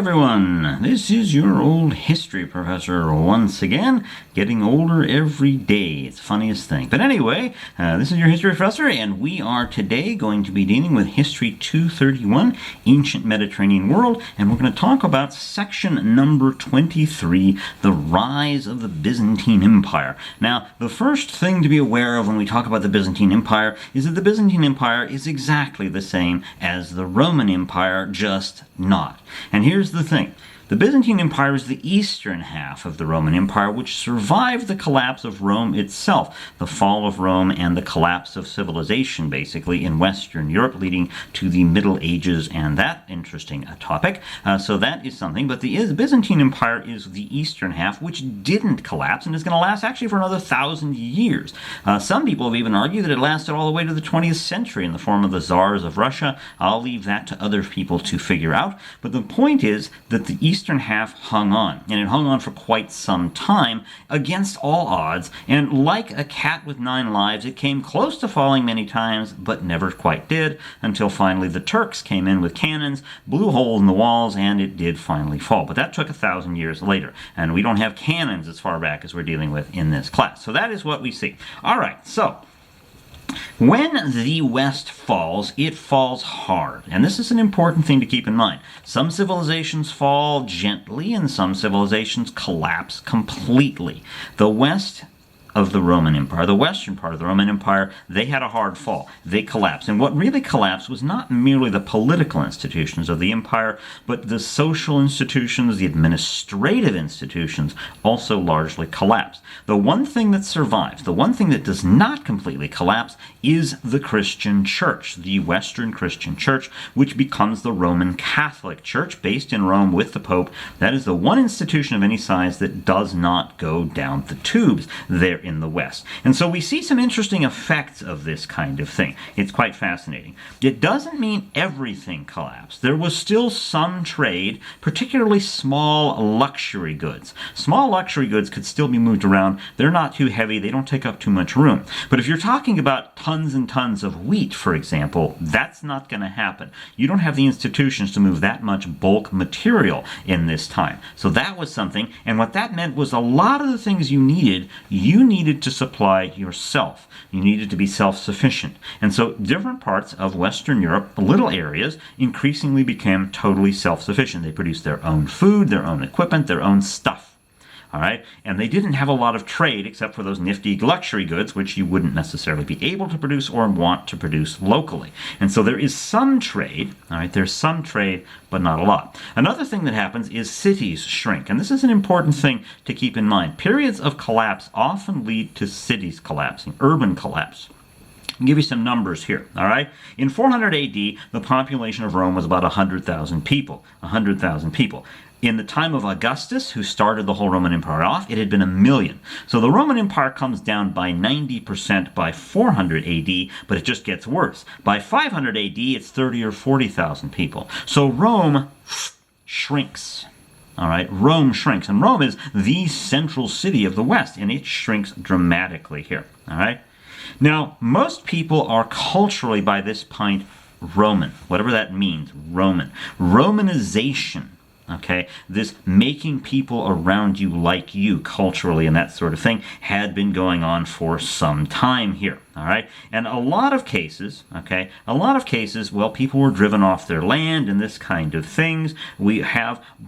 everyone. This is your old history professor once again, getting older every day. It's the funniest thing. But anyway, this is your history professor, and we are today going to be dealing with History 231, Ancient Mediterranean World, and we're going to talk about section number 23, the rise of the Byzantine Empire. Now, the first thing to be aware of when we talk about the Byzantine Empire is that the Byzantine Empire is exactly the same as the Roman Empire, just not. And here's the thing. The Byzantine Empire is the eastern half of the Roman Empire, which survived the collapse of Rome itself, the fall of Rome and the collapse of civilization, basically, in Western Europe, leading to the Middle Ages and that interesting topic. So that is something. But the Byzantine Empire is the eastern half, which didn't collapse and is going to last actually for another 1,000 years. Some people have even argued that it lasted all the way to the 20th century in the form of the Tsars of Russia. I'll leave that to other people to figure out. But the point is that the eastern half hung on, and it hung on for quite some time against all odds, and like a cat with 9 lives, it came close to falling many times, but never quite did, until finally the Turks came in with cannons, blew holes in the walls, and it did finally fall. But that took 1,000 years later, and we don't have cannons as far back as we're dealing with in this class. So that is what we see. All right, so when the West falls, it falls hard. And this is an important thing to keep in mind. Some civilizations fall gently and some civilizations collapse completely. The West of the Roman Empire, the western part of the Roman Empire, they had a hard fall. They collapsed. And what really collapsed was not merely the political institutions of the empire, but the social institutions, the administrative institutions also largely collapsed. The one thing that survives, the one thing that does not completely collapse, is the Christian Church, the Western Christian Church, which becomes the Roman Catholic Church, based in Rome with the Pope. That is the one institution of any size that does not go down the tubes there in the West. And so we see some interesting effects of this kind of thing. It's quite fascinating. It doesn't mean everything collapsed. There was still some trade, particularly small luxury goods. Small luxury goods could still be moved around. They're not too heavy. They don't take up too much room. But if you're talking about tons and tons of wheat, for example, that's not going to happen. You don't have the institutions to move that much bulk material in this time. So that was something, and what that meant was a lot of the things you needed to supply yourself. You needed to be self-sufficient. And so different parts of Western Europe, little areas, increasingly became totally self-sufficient. They produced their own food, their own equipment, their own stuff. All right, and they didn't have a lot of trade except for those nifty luxury goods, which you wouldn't necessarily be able to produce or want to produce locally. And so there is some trade, all right, there's some trade, but not a lot. Another thing that happens is cities shrink, and this is an important thing to keep in mind. Periods of collapse often lead to cities collapsing, urban collapse. I'll give you some numbers here, all right? In 400 AD, the population of Rome was about 100,000 people, 100,000 people. In the time of Augustus, who started the whole Roman Empire off, it had been 1 million. So the Roman Empire comes down by 90% by 400 AD, but it just gets worse. By 500 AD, it's 30 or 40,000 people. So Rome shrinks. All right, Rome shrinks. And Rome is the central city of the West, and it shrinks dramatically here. All right? Now, most people are culturally, by this point, Roman. Whatever that means, Roman. Romanization. Okay, this making people around you like you culturally and that sort of thing had been going on for some time here. All right, and a lot of cases, well, people were driven off their land and this kind of things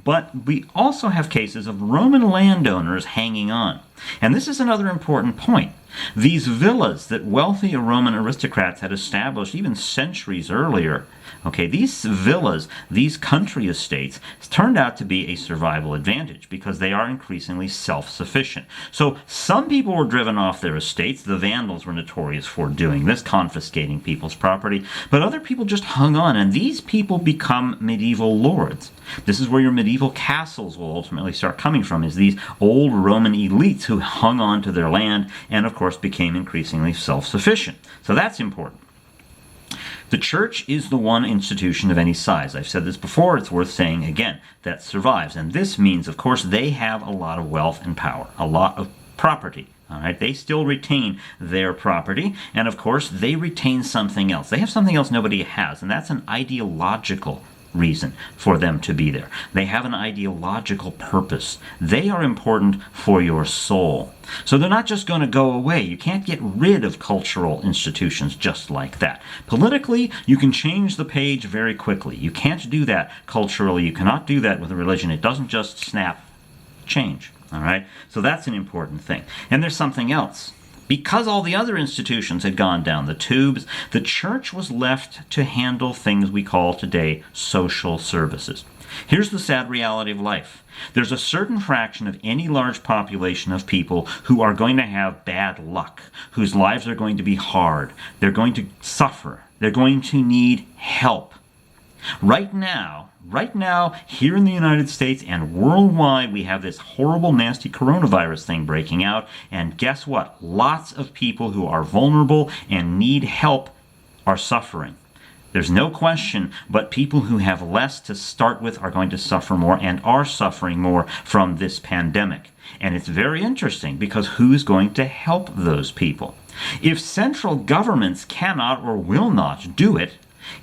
but we also have cases of Roman landowners hanging on. And this is another important point. These villas that wealthy Roman aristocrats had established even centuries earlier, okay, these villas, these country estates, turned out to be a survival advantage because they are increasingly self-sufficient. So some people were driven off their estates. The Vandals were notorious for doing this, confiscating people's property. But other people just hung on, and these people become medieval lords. This is where your medieval castles will ultimately start coming from, is these old Roman elites who hung on to their land and, of course, became increasingly self-sufficient. So that's important. The church is the one institution of any size. I've said this before, it's worth saying again, that survives. And this means, of course, they have a lot of wealth and power, a lot of property. All right, they still retain their property, and of course, they retain something else. They have something else nobody has, and that's an ideological reason for them to be there. They have an ideological purpose. They are important for your soul. So they're not just going to go away. You can't get rid of cultural institutions just like that. Politically, you can change the page very quickly. You can't do that culturally. You cannot do that with a religion. It doesn't just snap, change. All right? So that's an important thing. And there's something else. Because all the other institutions had gone down the tubes, the church was left to handle things we call today social services. Here's the sad reality of life. There's a certain fraction of any large population of people who are going to have bad luck, whose lives are going to be hard. They're going to suffer. They're going to need help. Right now, here in the United States and worldwide, we have this horrible, nasty coronavirus thing breaking out. And guess what? Lots of people who are vulnerable and need help are suffering. There's no question, but people who have less to start with are going to suffer more and are suffering more from this pandemic. And it's very interesting because who's going to help those people? If central governments cannot or will not do it,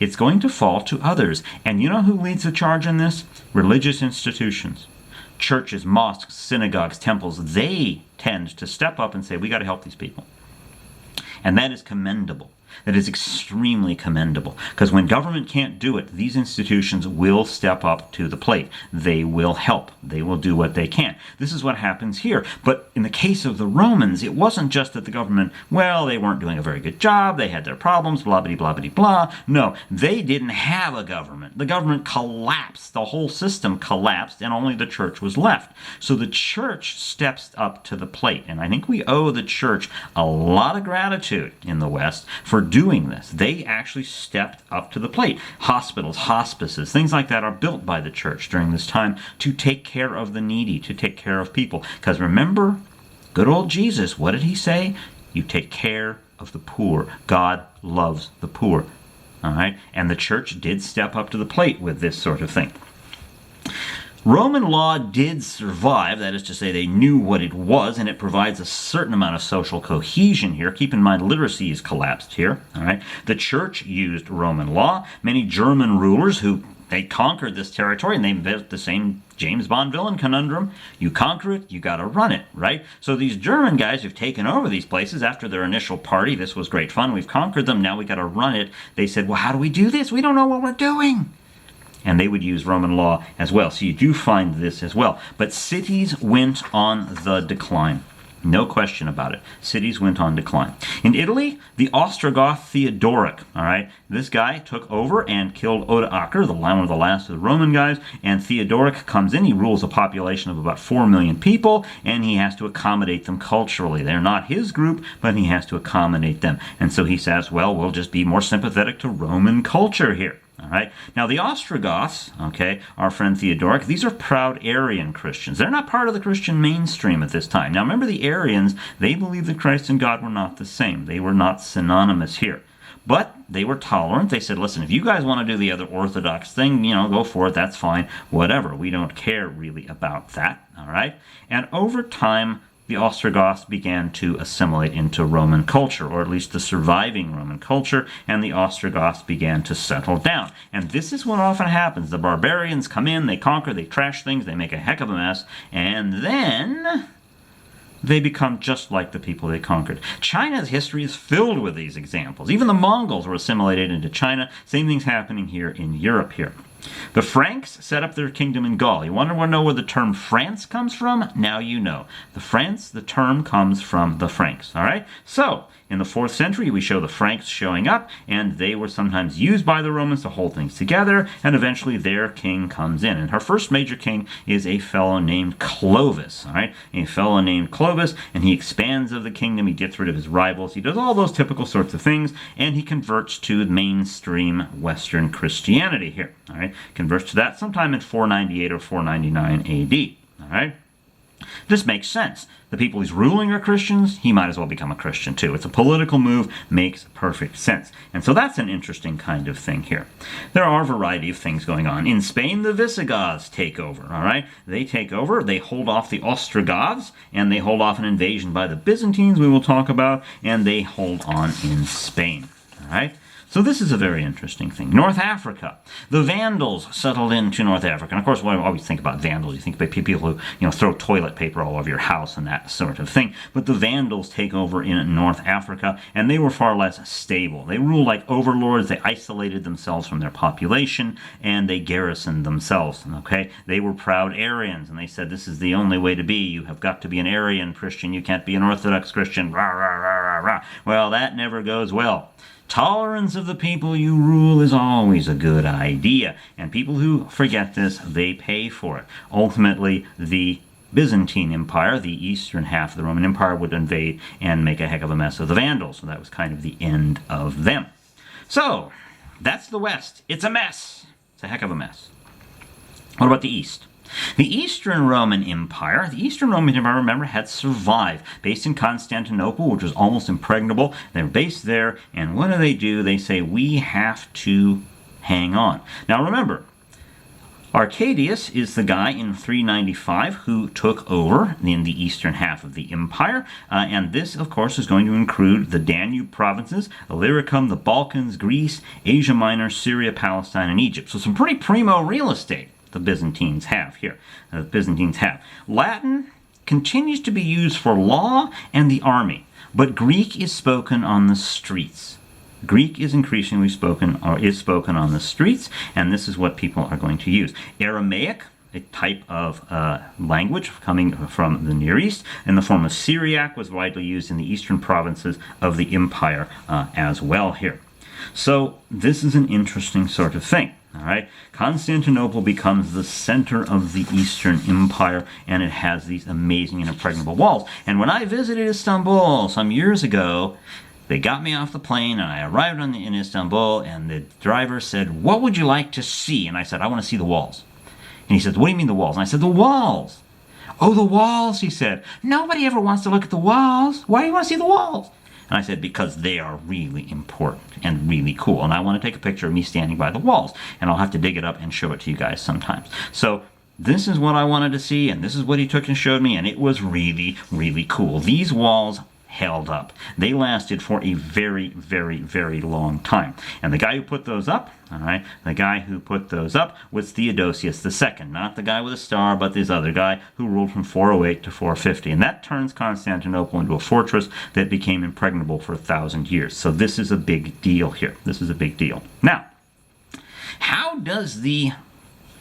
it's going to fall to others. And you know who leads the charge in this? Religious institutions. Churches, mosques, synagogues, temples, they tend to step up and say, we got to help these people. And that is commendable. That is extremely commendable. Because when government can't do it, these institutions will step up to the plate. They will help. They will do what they can. This is what happens here. But in the case of the Romans, it wasn't just that the government, well, they weren't doing a very good job. They had their problems, blah, blah, blah, blah, blah. No, they didn't have a government. The government collapsed. The whole system collapsed, and only the church was left. So the church steps up to the plate. And I think we owe the church a lot of gratitude in the West for doing this. They actually stepped up to the plate. Hospitals, hospices, things like that are built by the church during this time to take care of the needy, to take care of people. Because remember, good old Jesus, what did he say? You take care of the poor. God loves the poor. All right? And the church did step up to the plate with this sort of thing. Roman law did survive, that is to say they knew what it was, and it provides a certain amount of social cohesion here. Keep in mind literacy is collapsed here. All right? The church used Roman law. Many German rulers who they conquered this territory, and they built the same James Bond villain conundrum. You conquer it, you got to run it, right? So these German guys who've taken over these places after their initial party, this was great fun, we've conquered them, now we got to run it. They said, well, how do we do this? We don't know what we're doing. And they would use Roman law as well. So you do find this as well. But cities went on the decline. No question about it. Cities went on decline. In Italy, the Ostrogoth Theodoric, all right, this guy took over and killed Odoacer, one of the last of the Roman guys, and Theodoric comes in. He rules a population of about 4 million people, and he has to accommodate them culturally. They're not his group, but he has to accommodate them. And so he says, well, we'll just be more sympathetic to Roman culture here. All right. Now, the Ostrogoths, okay, our friend Theodoric, these are proud Arian Christians. They're not part of the Christian mainstream at this time. Now, remember the Arians, they believed that Christ and God were not the same. They were not synonymous here. But they were tolerant. They said, listen, if you guys want to do the other Orthodox thing, go for it. That's fine. Whatever. We don't care really about that. All right. And over time, the Ostrogoths began to assimilate into Roman culture, or at least the surviving Roman culture, and the Ostrogoths began to settle down. And this is what often happens. The barbarians come in, they conquer, they trash things, they make a heck of a mess, and then they become just like the people they conquered. China's history is filled with these examples. Even the Mongols were assimilated into China. Same thing's happening here in Europe here. The Franks set up their kingdom in Gaul. You want to know where the term France comes from? Now you know. The term comes from the Franks. All right? So, in the 4th century, we show the Franks showing up, and they were sometimes used by the Romans to hold things together, and eventually their king comes in. And her first major king is a fellow named Clovis. All right? A fellow named Clovis, and he expands of the kingdom. He gets rid of his rivals. He does all those typical sorts of things, and he converts to mainstream Western Christianity here. All right? Converts to that sometime in 498 or 499 AD. All right? This makes sense. The people he's ruling are Christians, he might as well become a Christian too. It's a political move, makes perfect sense. And so that's an interesting kind of thing here. There are a variety of things going on. In Spain, the Visigoths take over, all right? They take over, they hold off the Ostrogoths, and they hold off an invasion by the Byzantines, we will talk about, and they hold on in Spain, all right? So this is a very interesting thing. North Africa. The Vandals settled into North Africa. And of course, when I always think about Vandals, you think about people who throw toilet paper all over your house and that sort of thing. But the Vandals take over in North Africa, and they were far less stable. They ruled like overlords. They isolated themselves from their population, and they garrisoned themselves. Okay, they were proud Arians, and they said, this is the only way to be. You have got to be an Arian Christian. You can't be an Orthodox Christian. Rah, rah, rah, rah, rah. Well, that never goes well. Tolerance of the people you rule is always a good idea, and people who forget this, they pay for it. Ultimately, the Byzantine Empire, the eastern half of the Roman Empire, would invade and make a heck of a mess of the Vandals, so that was kind of the end of them. So, that's the West. It's a mess. It's a heck of a mess. What about the East? The Eastern Roman Empire, remember, had survived, based in Constantinople, which was almost impregnable. They're based there, and what do? They say, we have to hang on. Now remember, Arcadius is the guy in 395 who took over in the eastern half of the empire, and this, of course, is going to include the Danube provinces, Illyricum, the Balkans, Greece, Asia Minor, Syria, Palestine, and Egypt. So some pretty primo real estate the Byzantines have here. Latin continues to be used for law and the army, but Greek is spoken on the streets. Greek is increasingly spoken on the streets, and this is what people are going to use. Aramaic, a type of language coming from the Near East, in the form of Syriac, was widely used in the eastern provinces of the empire as well here. So this is an interesting sort of thing. All right, Constantinople becomes the center of the Eastern Empire, and it has these amazing and impregnable walls. And when I visited Istanbul some years ago, they got me off the plane, and I arrived in Istanbul, and the driver said, "What would you like to see?" And I said, "I want to see the walls." And he said, "What do you mean the walls?" And I said, "The walls." "Oh, the walls," he said. "Nobody ever wants to look at the walls. Why do you want to see the walls?" And I said, because they are really important and really cool. And I want to take a picture of me standing by the walls. And I'll have to dig it up and show it to you guys sometimes. So this is what I wanted to see, and this is what he took and showed me, and it was really, really cool. These walls held up. They lasted for a very, very, very long time. And the guy who put those up, was Theodosius II. Not the guy with a star, but this other guy who ruled from 408 to 450. And that turns Constantinople into a fortress that became impregnable for 1,000 years. So this is a big deal here. This is a big deal. Now, how does the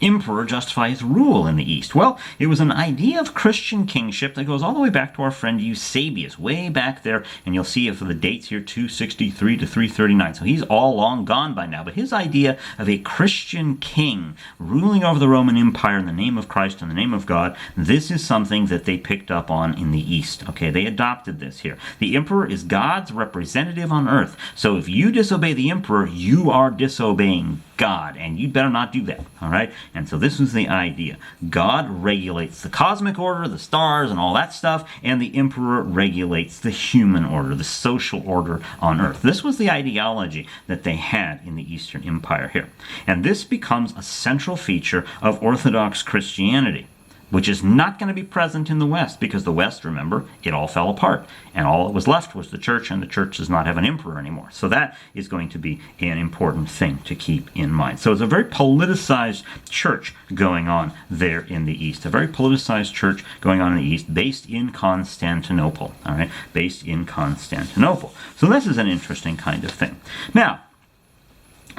emperor justify his rule in the East? Well, it was an idea of Christian kingship that goes all the way back to our friend Eusebius, way back there, and you'll see it for the dates here, 263 to 339. So he's all long gone by now, but his idea of a Christian king ruling over the Roman Empire in the name of Christ, in the name of God, this is something that they picked up on in the East. Okay, they adopted this here. The emperor is God's representative on earth. So if you disobey the emperor, you are disobeying God, and you'd better not do that, all right? And so this was the idea. God regulates the cosmic order, the stars, and all that stuff, and the emperor regulates the human order, the social order on earth. This was the ideology that they had in the Eastern Empire here. And this becomes a central feature of Orthodox Christianity, which is not going to be present in the West, because the West, remember, it all fell apart, and all that was left was the church, and the church does not have an emperor anymore. So that is going to be an important thing to keep in mind. So it's a very politicized church going on there in the East, a very politicized church going on in the East, based in Constantinople, all right, based in Constantinople. So this is an interesting kind of thing. Now,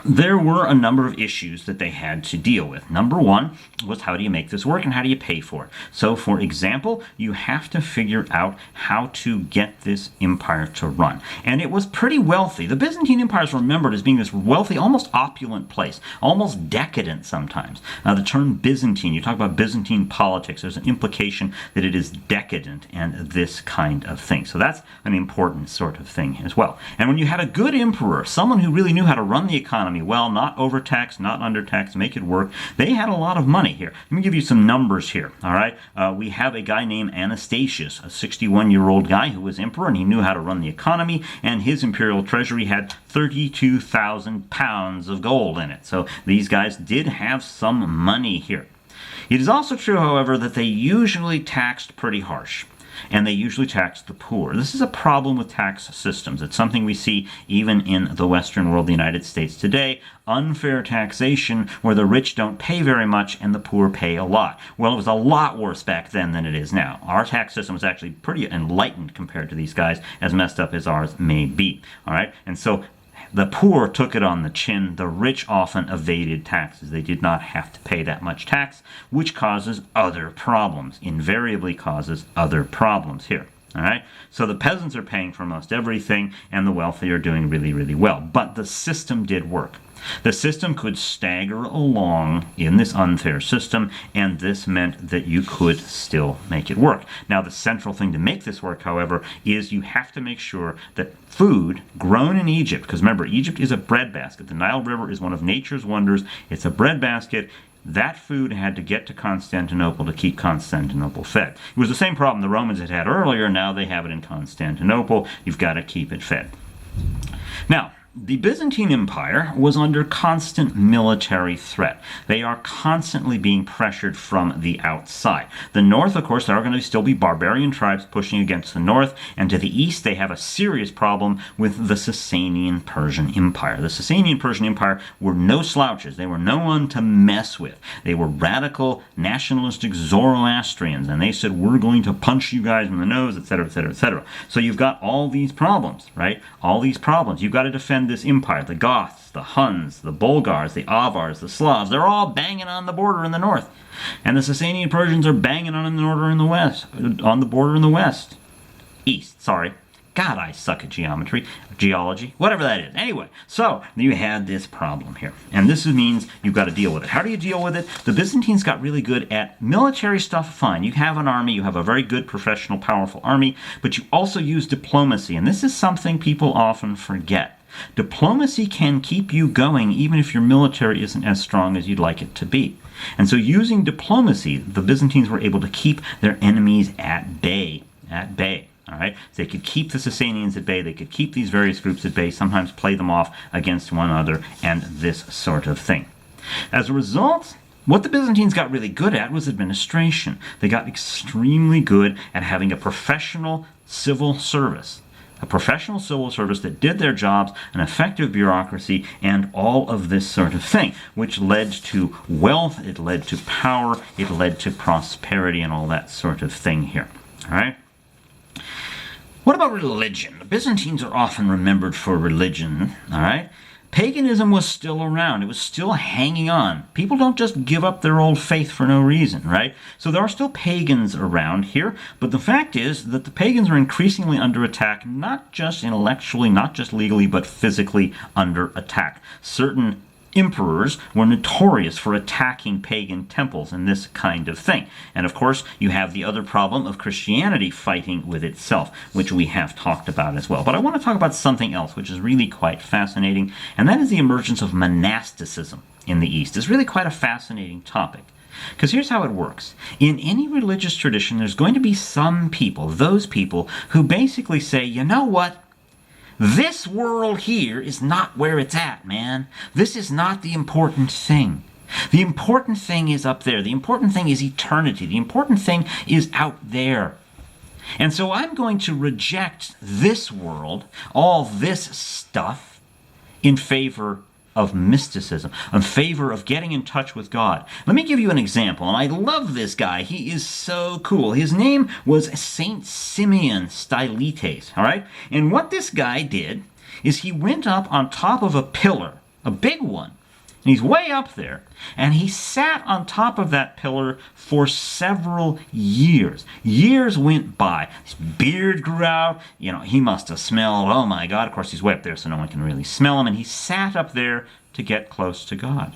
there were a number of issues that they had to deal with. Number one was, how do you make this work and how do you pay for it? So, for example, you have to figure out how to get this empire to run. And it was pretty wealthy. The Byzantine Empire is remembered as being this wealthy, almost opulent place, almost decadent sometimes. The term Byzantine, you talk about Byzantine politics, there's an implication that it is decadent and this kind of thing. So that's an important sort of thing as well. And when you had a good emperor, someone who really knew how to run the economy well, not overtax, not undertax, make it work, they had a lot of money here. Let me give you some numbers here, all right? We have a guy named Anastasius, a 61-year-old guy who was emperor, and he knew how to run the economy, and his imperial treasury had 32,000 pounds of gold in it. So these guys did have some money here. It is also true, however, that they usually taxed pretty harsh. and they usually tax the poor. This is a problem with tax systems. It's something we see even in the Western world, the United States today. Unfair taxation where the rich don't pay very much and the poor pay a lot. Well, it was a lot worse back then than it is now. Our tax system was actually pretty enlightened compared to these guys, as messed up as ours may be. All right, and so the poor took it on the chin. The rich often evaded taxes. They did not have to pay that much tax, which causes other problems. Invariably causes other problems here. All right, so the peasants are paying for most everything, and the wealthy are doing really, really well. But the system did work. The system could stagger along in this unfair system, and this meant that you could still make it work. Now, the central thing to make this work, however, is you have to make sure that food grown in Egypt, because remember, Egypt is a breadbasket. The Nile River is one of nature's wonders. It's a breadbasket. That food had to get to Constantinople to keep Constantinople fed. It was the same problem the Romans had had earlier. Now they have it in Constantinople. You've got to keep it fed. Now, the Byzantine Empire was under constant military threat. They are constantly being pressured from the outside. The north, of course, there are going to still be barbarian tribes pushing against the north, and to the east they have a serious problem with the Sasanian Persian Empire. The Sasanian Persian Empire were no slouches. They were no one to mess with. They were radical, nationalistic Zoroastrians, and they said, we're going to punch you guys in the nose, etc., etc., etc. So you've got all these problems, right? All these problems. You've got to defend this empire. The Goths, the Huns, the Bulgars, the Avars, the Slavs, they're all banging on the border in the north. And the Sasanian Persians are banging on the border in the west. On the border in the west. East, sorry. God, I suck at geology, whatever that is. Anyway, so you had this problem here. And this means you've got to deal with it. How do you deal with it? The Byzantines got really good at military stuff, fine. You have an army, you have a very good, professional, powerful army, but you also use diplomacy. And this is something people often forget. Diplomacy can keep you going even if your military isn't as strong as you'd like it to be. And so using diplomacy, the Byzantines were able to keep their enemies at bay. All right, so they could keep the Sasanians at bay, they could keep these various groups at bay, sometimes play them off against one another, and this sort of thing. As a result, what the Byzantines got really good at was administration. They got extremely good at having a professional civil service. A professional civil service that did their jobs, an effective bureaucracy, and all of this sort of thing, which led to wealth, it led to power, it led to prosperity, and all that sort of thing here. All right? What about religion? The Byzantines are often remembered for religion, all right? Paganism was still around. It was still hanging on. People don't just give up their old faith for no reason, right? So there are still pagans around here, but the fact is that the pagans are increasingly under attack, not just intellectually, not just legally, but physically under attack. Certain emperors were notorious for attacking pagan temples and this kind of thing. And of course, you have the other problem of Christianity fighting with itself, which we have talked about as well. But I want to talk about something else, which is really quite fascinating, and that is the emergence of monasticism in the East. It's really quite a fascinating topic. Because here's how it works. In any religious tradition, there's going to be some people, those people, who basically say, you know what? This world here is not where it's at, man. This is not the important thing. The important thing is up there. The important thing is eternity. The important thing is out there. And so I'm going to reject this world, all this stuff, in favor of mysticism, in favor of getting in touch with God. Let me give you an example, and I love this guy. He is so cool. His name was Saint Simeon Stylites, all right? And what this guy did is he went up on top of a pillar, a big one, and he's way up there, and he sat on top of that pillar for several years. Years went by. His beard grew out. You know, he must have smelled, oh my God. Of course, he's way up there, so no one can really smell him, and he sat up there to get close to God.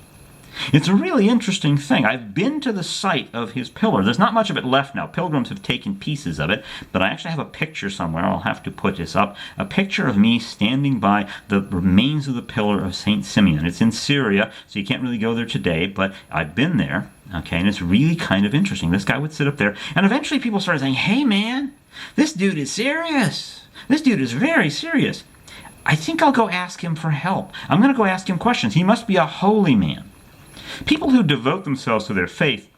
It's a really interesting thing. I've been to the site of his pillar. There's not much of it left now. Pilgrims have taken pieces of it, but I actually have a picture somewhere. I'll have to put this up. A picture of me standing by the remains of the pillar of St. Simeon. It's in Syria, so you can't really go there today, but I've been there, okay, and it's really kind of interesting. This guy would sit up there, and eventually people started saying, hey man, this dude is serious. This dude is very serious. I think I'll go ask him for help. I'm going to go ask him questions. He must be a holy man. People who devote themselves to their faith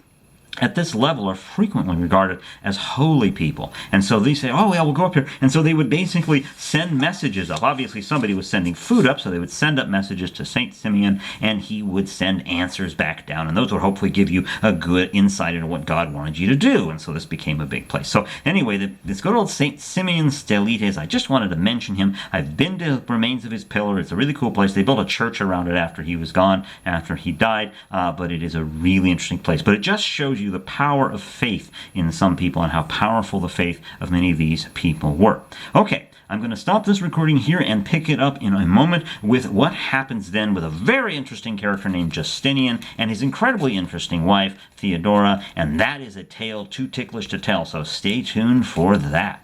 at this level are frequently regarded as holy people. And so they say, oh, yeah, we'll go up here. And so they would basically send messages up. Obviously, somebody was sending food up, so they would send up messages to St. Simeon, and he would send answers back down. And those would hopefully give you a good insight into what God wanted you to do. And so this became a big place. So anyway, this good old St. Simeon Stylites, I just wanted to mention him. I've been to the remains of his pillar. It's a really cool place. They built a church around it after he was gone, after he died, but it is a really interesting place. But it just shows you the power of faith in some people and how powerful the faith of many of these people were. Okay, I'm going to stop this recording here and pick it up in a moment with what happens then with a very interesting character named Justinian and his incredibly interesting wife, Theodora, and that is a tale too ticklish to tell, so stay tuned for that.